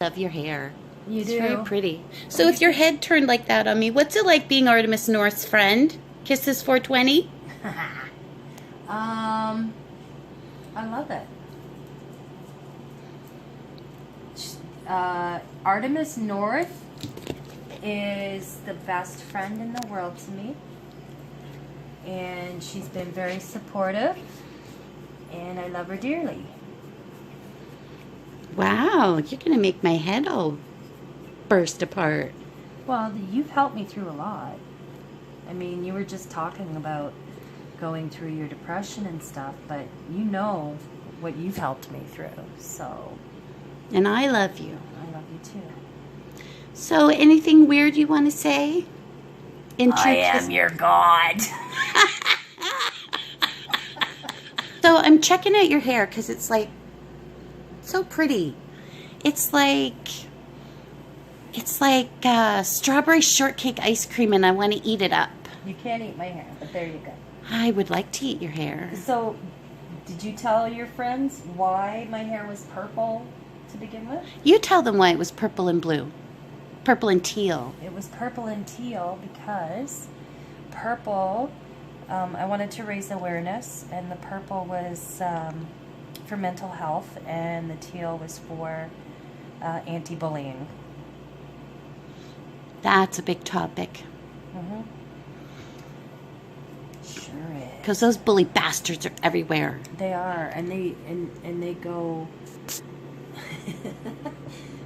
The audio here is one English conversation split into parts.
Love your hair. You It's do. very pretty. So with your head turned like that on me, what's it like being Artemis North's friend? Kisses 420? I love it. Artemis North is the best friend in the world to me, and she's been very supportive, and I love her dearly. Wow, you're going to make my head all burst apart. Well, you've helped me through a lot. I mean, you were just talking about going through your depression and stuff, but you know what you've helped me through, so And I love you. I love you too. So anything weird you want to say? I am your god. So I'm checking out your hair because it's like so pretty. It's like strawberry shortcake ice cream, and I want to eat it up. You can't eat my hair, but there you go. I would like to eat your hair. So, did you tell your friends why my hair was purple to begin with? You tell them why it was purple and blue. Purple and teal. It was purple and teal because purple, I wanted to raise awareness, and the purple was for mental health, and the teal was for anti-bullying. That's a big topic. Mm-hmm. Sure is. Because those bully bastards are everywhere. They are, and they go.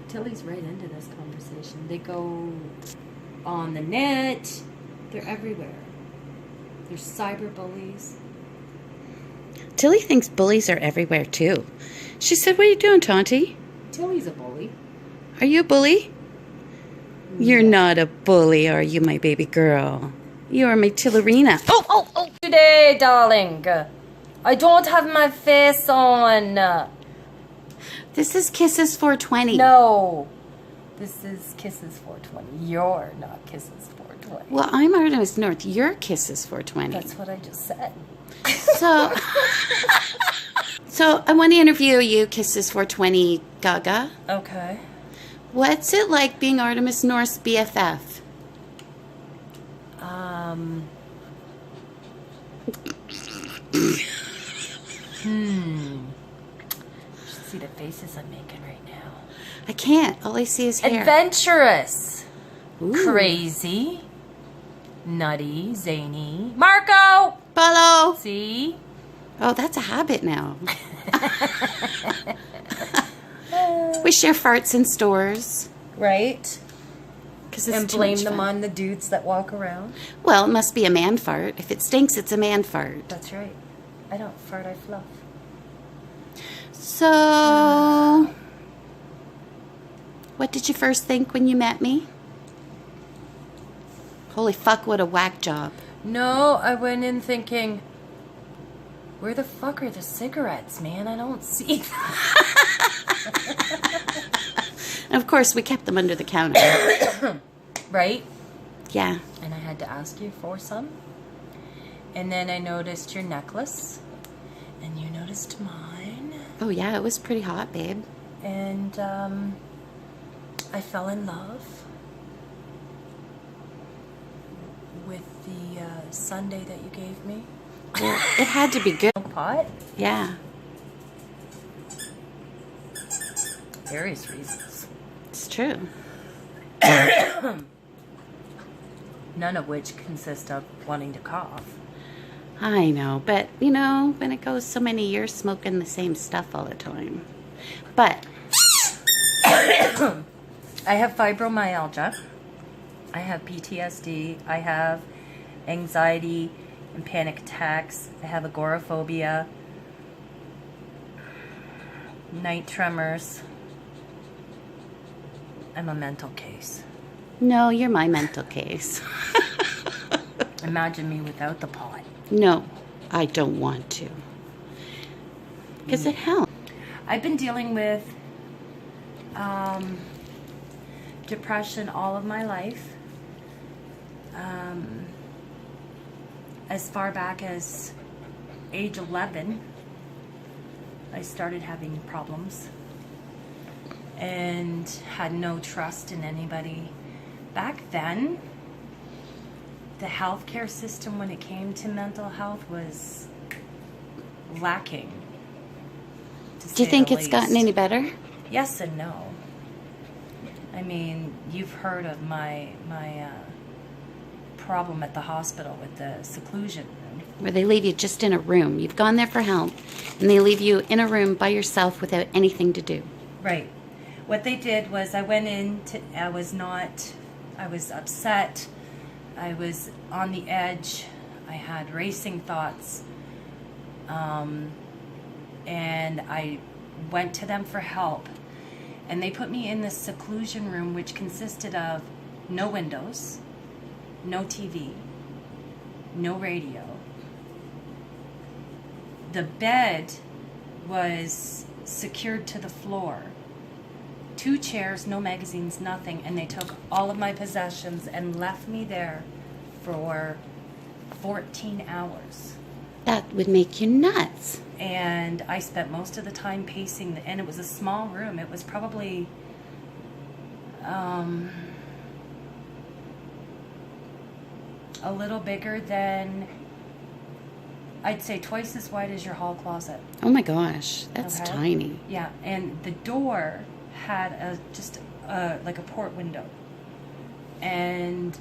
Tilly's right into this conversation. They go on the net. They're everywhere. They're cyber bullies. Tilly thinks bullies are everywhere too. She said, "What are you doing, Tonty? Tilly's a bully. Are you a bully?" You're not a bully, are you, my baby girl? You are my Tillerina. Oh! Today, darling, I don't have my face on. This is Kisses 420. No, this is Kisses 420. You're not Kisses 420. Well, I'm Artemis North. You're Kisses 420. That's what I just said. So I want to interview you, Kisses 420 Gaga. Okay. What's it like being Artemis North's BFF? See the faces I'm making right now. I can't. All I see is hair. Adventurous. Ooh. Crazy. Nutty. Zany. Marco! Follow. See? Oh, that's a habit now. We share farts in stores. Right? And blame them on the dudes that walk around. Well, it must be a man fart. If it stinks, it's a man fart. That's right. I don't fart, I fluff. So, what did you first think when you met me? Holy fuck, what a whack job. No, I went in thinking, where the fuck are the cigarettes, man? I don't see them. And of course, we kept them under the counter. Right? Yeah. And I had to ask you for some. And then I noticed your necklace. And you noticed mine. Oh, yeah, it was pretty hot, babe. And I fell in love with the sundae that you gave me. Well, it had to be good. Pot? Yeah. Various reasons. It's true. None of which consist of wanting to cough. I know, but, you know, when it goes so many years smoking the same stuff all the time. But I have fibromyalgia. I have PTSD. I have anxiety and panic attacks. I have agoraphobia, night tremors. I'm a mental case. no, you're my mental case. Imagine me without the pot. No, I don't want to. Because it helps. I've been dealing with depression all of my life. As far back as age 11, I started having problems. and had no trust in anybody. Back then, the healthcare system when it came to mental health was lacking. Do you think it's gotten any better? Yes and no. I mean, you've heard of my problem at the hospital with the seclusion room. Where they leave you just in a room. You've gone there for help, and they leave you in a room by yourself without anything to do. Right. What they did was I went in to, I was upset. I was on the edge. I had racing thoughts. And I went to them for help. And they put me in this seclusion room, which consisted of no windows, no TV, no radio. The bed was secured to the floor. 2 chairs, no magazines, nothing. And they took all of my possessions and left me there for 14 hours. That would make you nuts. And I spent most of the time pacing, and it was a small room. It was probably a little bigger than, I'd say twice as wide as your hall closet. Oh my gosh, that's Okay. tiny. Yeah, and the door had just like a port window. And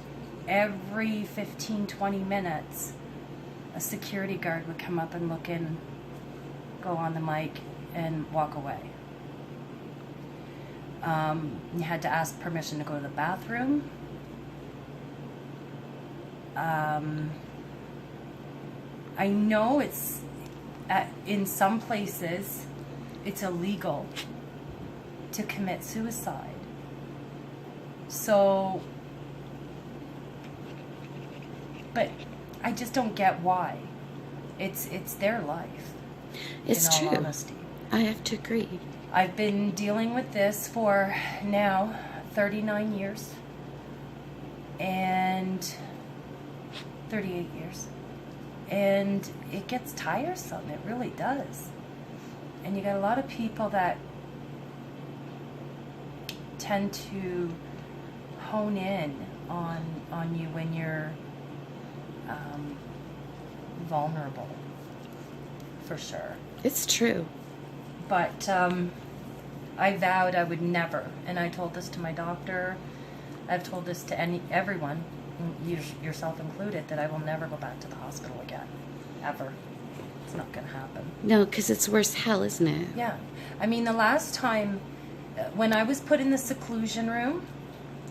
every 15, 20 minutes, a security guard would come up and look in, go on the mic, and walk away. You had to ask permission to go to the bathroom. I know it's in some places it's illegal to commit suicide. So, but I just don't get why. It's their life. It's in all true. honesty. I have to agree. I've been dealing with this for now 39 years and 38 years. And it gets tiresome. It really does. And you got a lot of people that tend to hone in on you when you're vulnerable, for sure. It's true. But I vowed I would never, and I told this to my doctor, I've told this to everyone, yourself included, that I will never go back to the hospital again, ever. It's not going to happen. No, because it's worse hell, isn't it? Yeah. I mean, the last time, when I was put in the seclusion room,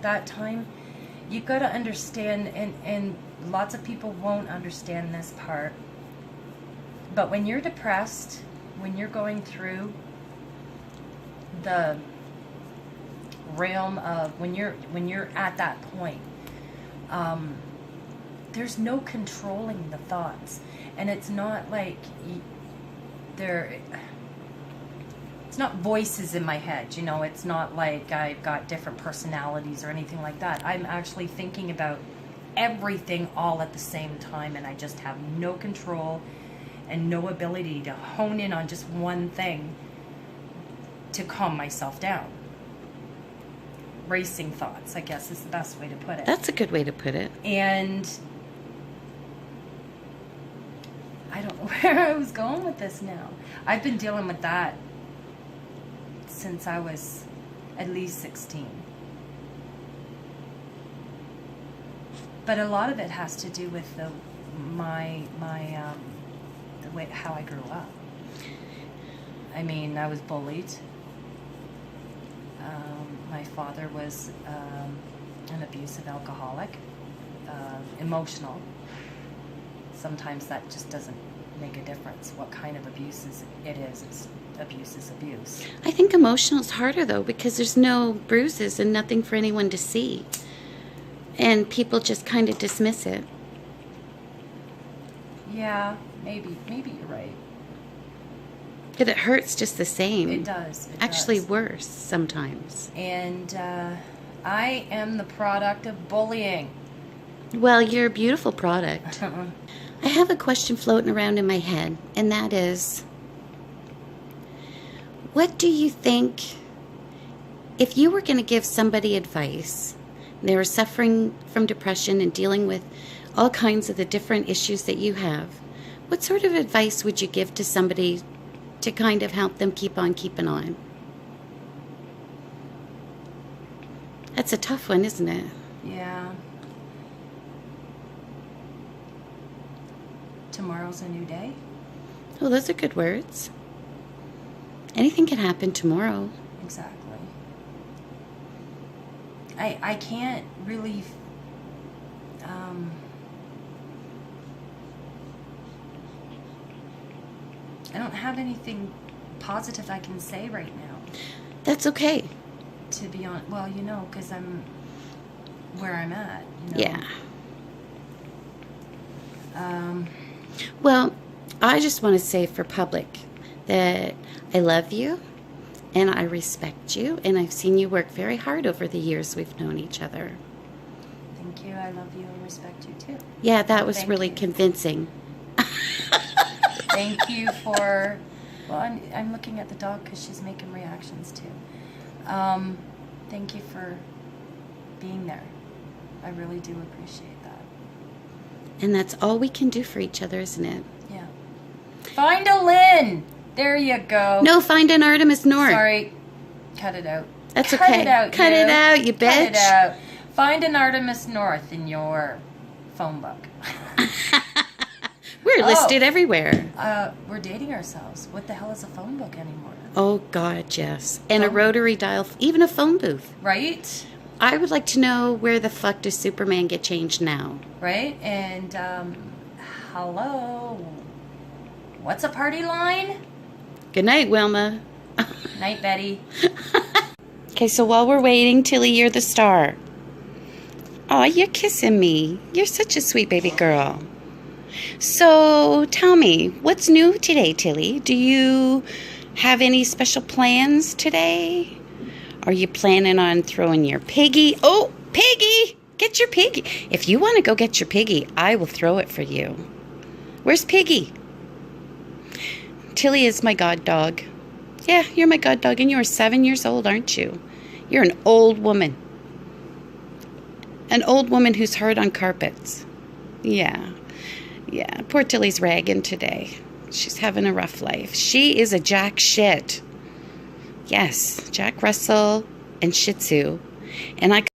that time, you got to understand, and lots of people won't understand this part, but when you're depressed, when you're going through the realm of, when you're at that point, there's no controlling the thoughts. And it's not like it's not voices in my head, you know, it's not like I've got different personalities or anything like that. I'm actually thinking about everything all at the same time, and I just have no control and no ability to hone in on just one thing to calm myself down. Racing thoughts, I guess, is the best way to put it. That's a good way to put it. And I don't know where I was going with this now. I've been dealing with that since I was at least 16. But a lot of it has to do with the way how I grew up. I mean, I was bullied. My father was an abusive alcoholic, emotional. Sometimes that just doesn't make a difference. What kind of abuse it is abuse is abuse. I think emotional is harder, though, because there's no bruises and nothing for anyone to see. And people just kind of dismiss it. Yeah, maybe you're right. But it hurts just the same. It does. Actually worse sometimes. And I am the product of bullying. Well, you're a beautiful product. I have a question floating around in my head, and that is, what do you think if you were going to give somebody advice, they were suffering from depression and dealing with all kinds of the different issues that you have, what sort of advice would you give to somebody to kind of help them keep on keeping on? That's a tough one, isn't it? Yeah. Tomorrow's a new day. Oh, those are good words. Anything can happen tomorrow. Exactly. I can't really I don't have anything positive I can say right now. That's okay. To be honest, well, you know, because I'm where I'm at. You know? Yeah. Well, I just want to say for public that I love you and I respect you, and I've seen you work very hard over the years we've known each other. Thank you. I love you and respect you too. Yeah, that was Thank really you. convincing. Thank you for. Well, I'm looking at the dog because she's making reactions too. Thank you for being there. I really do appreciate that. And that's all we can do for each other, isn't it? Yeah. Find a Lynn. There you go. No, find an Artemis North. Sorry. Cut it out. That's Cut okay. it out. Cut it out, you bitch. Cut it out. Find an Artemis North in your phone book. We're listed everywhere. We're dating ourselves. What the hell is a phone book anymore? Oh, God, yes. And a rotary dial, even a phone booth. Right? I would like to know where the fuck does Superman get changed now? Right? And, hello? What's a party line? Good night, Wilma. Night, Betty. Okay, so while we're waiting, Tilly, you're the star. Oh, you're kissing me. You're such a sweet baby girl. So, tell me, what's new today, Tilly? Do you have any special plans today? Are you planning on throwing your piggy? Oh, piggy! Get your piggy. If you want to go get your piggy, I will throw it for you. Where's Piggy? Tilly is my god dog. Yeah, you're my god dog, and you are 7 years old, aren't you? You're an old woman. An old woman who's hard on carpets. Yeah. Yeah, poor Tilly's ragging today. She's having a rough life. She is a jack shit. Yes, Jack Russell and Shih Tzu. And I